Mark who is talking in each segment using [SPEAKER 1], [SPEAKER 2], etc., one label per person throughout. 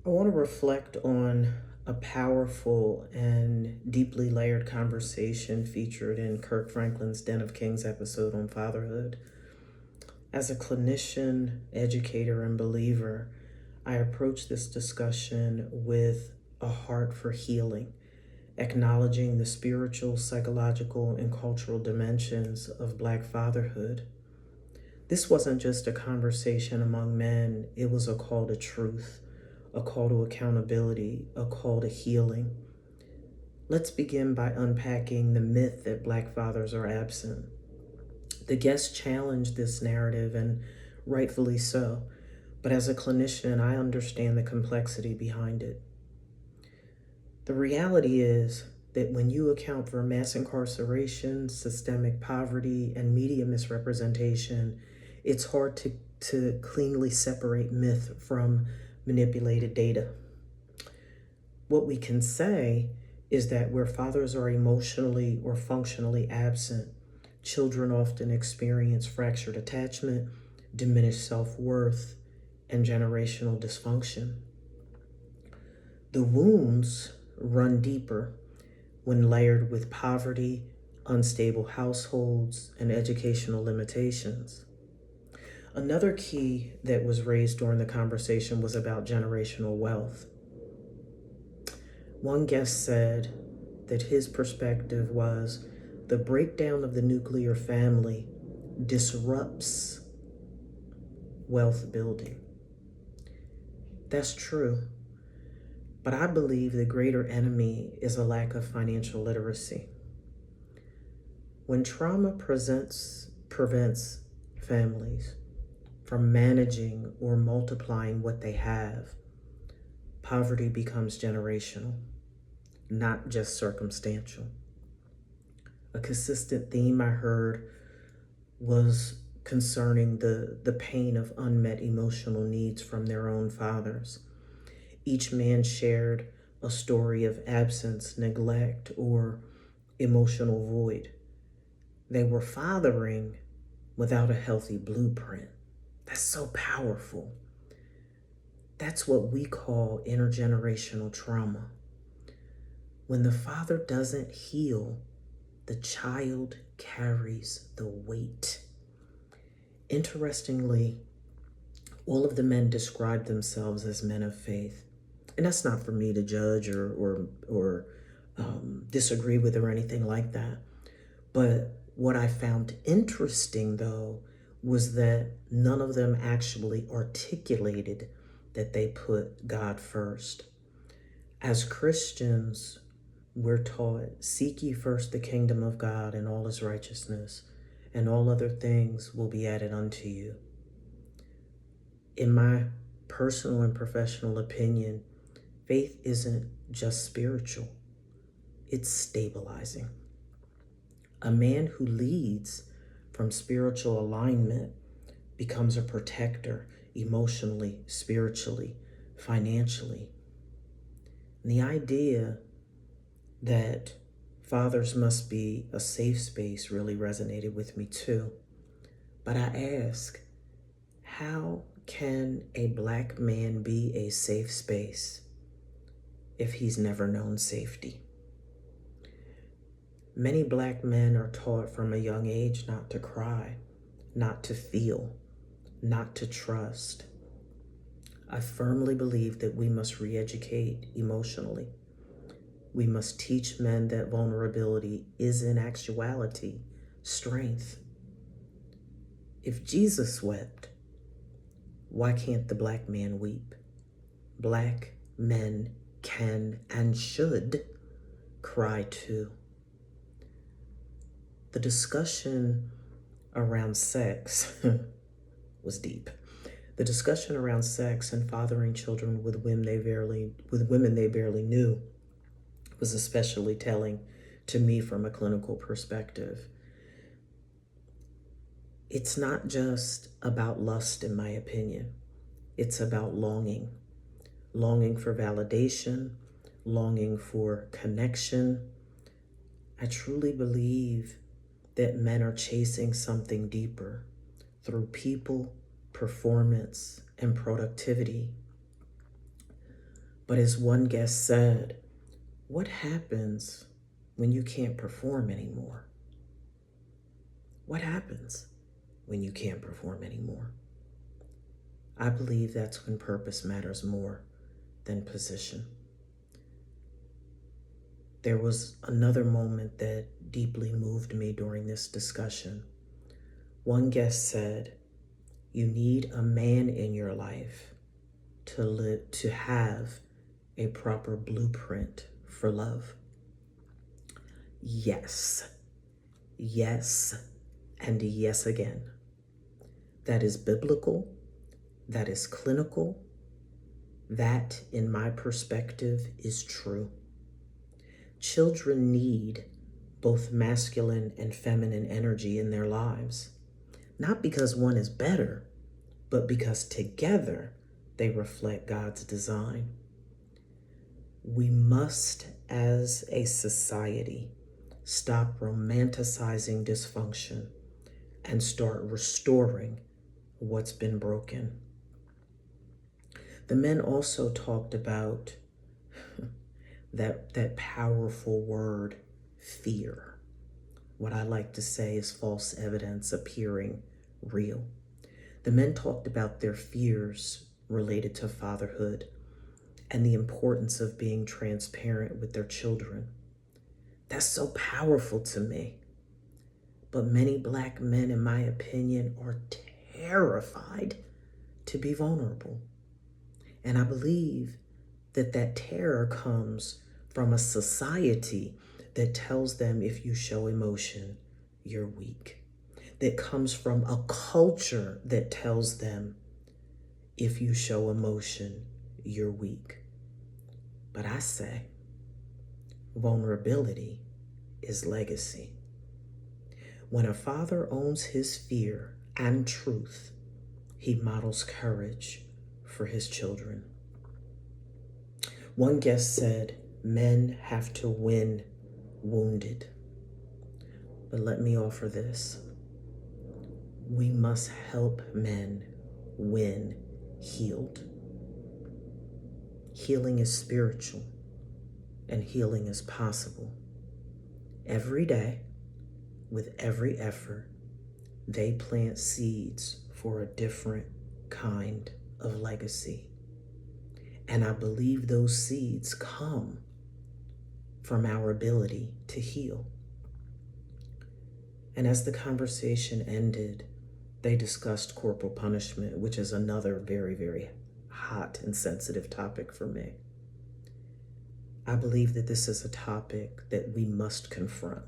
[SPEAKER 1] I want to reflect on a powerful and deeply layered conversation featured in Kirk Franklin's Den of Kings episode on fatherhood. As a clinician, educator, and believer, I approach this discussion with a heart for healing, acknowledging the spiritual, psychological, and cultural dimensions of Black fatherhood. This wasn't just a conversation among men, it was a call to truth, a call to accountability, a call to healing. Let's begin by unpacking the myth that Black fathers are absent. The guest challenged this narrative, and rightfully so, but as a clinician, I understand the complexity behind it. The reality is that when you account for mass incarceration, systemic poverty, and media misrepresentation, it's hard to cleanly separate myth from manipulated data. What we can say is that where fathers are emotionally or functionally absent, children often experience fractured attachment, diminished self-worth, and generational dysfunction. The wounds run deeper when layered with poverty, unstable households, and educational limitations. Another key that was raised during the conversation was about generational wealth. One guest said that his perspective was the breakdown of the nuclear family disrupts wealth building. That's true, but I believe the greater enemy is a lack of financial literacy. When trauma prevents families from managing or multiplying what they have, poverty becomes generational, not just circumstantial. A consistent theme I heard was concerning the pain of unmet emotional needs from their own fathers. Each man shared a story of absence, neglect, or emotional void. They were fathering without a healthy blueprint. That's so powerful. That's what we call intergenerational trauma. When the father doesn't heal, the child carries the weight. Interestingly, all of the men described themselves as men of faith. And that's not for me to judge or disagree with or anything like that. But what I found interesting, though, was that none of them actually articulated that they put God first. As Christians, we're taught, seek ye first the kingdom of God and all his righteousness, and all other things will be added unto you. In my personal and professional opinion, faith isn't just spiritual, it's stabilizing. A man who leads from spiritual alignment becomes a protector emotionally, spiritually, financially. And the idea that fathers must be a safe space really resonated with me too. But I ask, how can a Black man be a safe space if he's never known safety? Many Black men are taught from a young age not to cry, not to feel, not to trust. I firmly believe that we must re-educate emotionally. We must teach men that vulnerability is in actuality strength. If Jesus wept, why can't the Black man weep? Black men can and should cry too. The discussion around sex was deep. The discussion around sex and fathering children with women they barely knew was especially telling to me from a clinical perspective. It's not just about lust, in my opinion. It's about longing for validation, longing for connection. I truly believe that men are chasing something deeper through people, performance, and productivity. But as one guest said, what happens when you can't perform anymore? What happens when you can't perform anymore? I believe that's when purpose matters more than position. There was another moment that deeply moved me during this discussion. One guest said, you need a man in your life to have a proper blueprint for love. Yes, yes, and yes again. That is biblical, that is clinical, that, in my perspective, is true. Children need both masculine and feminine energy in their lives, not because one is better, but because together they reflect God's design. We must, as a society, stop romanticizing dysfunction and start restoring what's been broken. The men also talked about that powerful word, fear. What I like to say is false evidence appearing real. The men talked about their fears related to fatherhood and the importance of being transparent with their children. That's so powerful to me. But many Black men, in my opinion, are terrified to be vulnerable. And I believe that terror comes from a society that tells them if you show emotion, you're weak. That comes from a culture that tells them if you show emotion, you're weak. But I say, vulnerability is legacy. When a father owns his fear and truth, he models courage for his children. One guest said, men have to win wounded. But let me offer this. We must help men win healed. Healing is spiritual, and healing is possible. Every day, with every effort, they plant seeds for a different kind of legacy. And I believe those seeds come from our ability to heal. And as the conversation ended, they discussed corporal punishment, which is another very, very hot and sensitive topic for me. I believe that this is a topic that we must confront.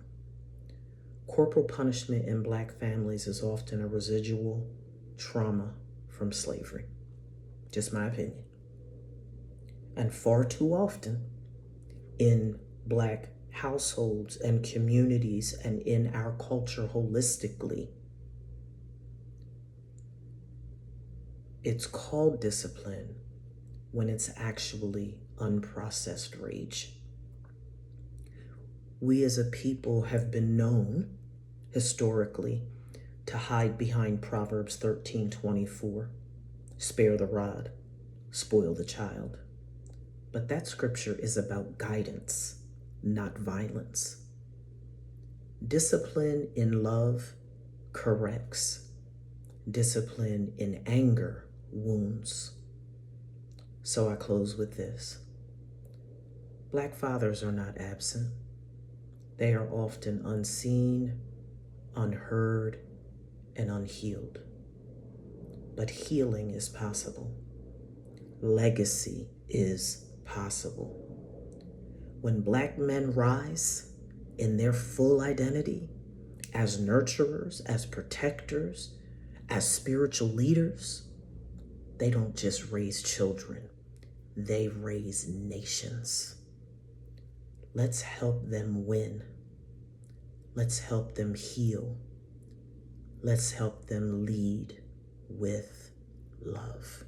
[SPEAKER 1] Corporal punishment in Black families is often a residual trauma from slavery. Just my opinion. And far too often in Black households and communities and in our culture holistically, it's called discipline when it's actually unprocessed rage. We as a people have been known historically to hide behind Proverbs 13:24, spare the rod, spoil the child. But that scripture is about guidance, not violence. Discipline in love corrects. Discipline in anger wounds. So I close with this. Black fathers are not absent. They are often unseen, unheard, and unhealed. But healing is possible. Legacy is possible. When Black men rise in their full identity as nurturers, as protectors, as spiritual leaders, they don't just raise children, they raise nations. Let's help them win. Let's help them heal. Let's help them lead with love.